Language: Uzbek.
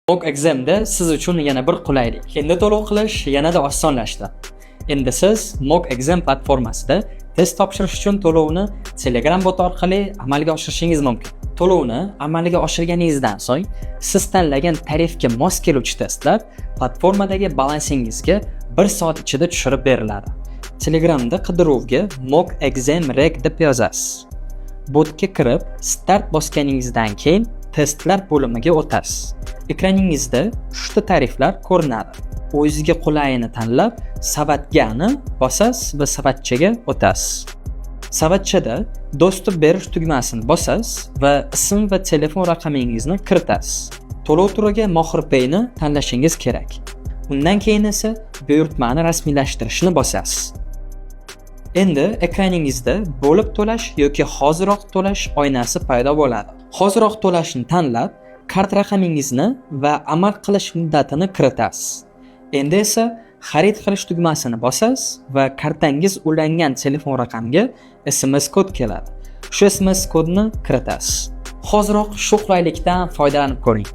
MockExam'da siz uchun yana bir qulaylik. Endi to'lov qilish yanada osonlashdi. Endi siz MockExam platformasida test topshirish uchun to'lovni Telegram bot orqali amalga oshirishingiz mumkin. To'lovni amalga oshirganingizdan so'ng, siz tanlagan tarifga mos keluvchi testlar platformadagi balansingizga 1 soat ichida tushirib beriladi. Telegramda qidiruvga MockExam Reg deb yozasiz. Botga kirib, start bosganingizdan keyin testlar bo'limiga o'tasiz. Ekraningizda uchta tariflar ko'rinadi. O'zingizga qulayini tanlab, savatgani bosasiz va savatchaga o'tasiz. Savatchada dostуп berish tugmasini bosasiz va ism va telefon raqamingizni kiritasiz. To'lov turiga MohrPay'ni tanlashingiz kerak. Undan keyin esa buyurtmani rasmiylashtirishni bosasiz. Endi ekraningizda bo'lib to'lash yoki hoziroq to'lash oynasi paydo bo'ladi. Hoziroq to'lashni tanlab, kart raqamingizni va amal qilish muddatini kiritasiz. Endi esa xarid qilish tugmasini bosasiz va kartangiz ulangan telefon raqamiga SMS kod keladi. Shu SMS kodni kiritasiz. Hoziroq shu qulaylikdan foydalanib ko'ring.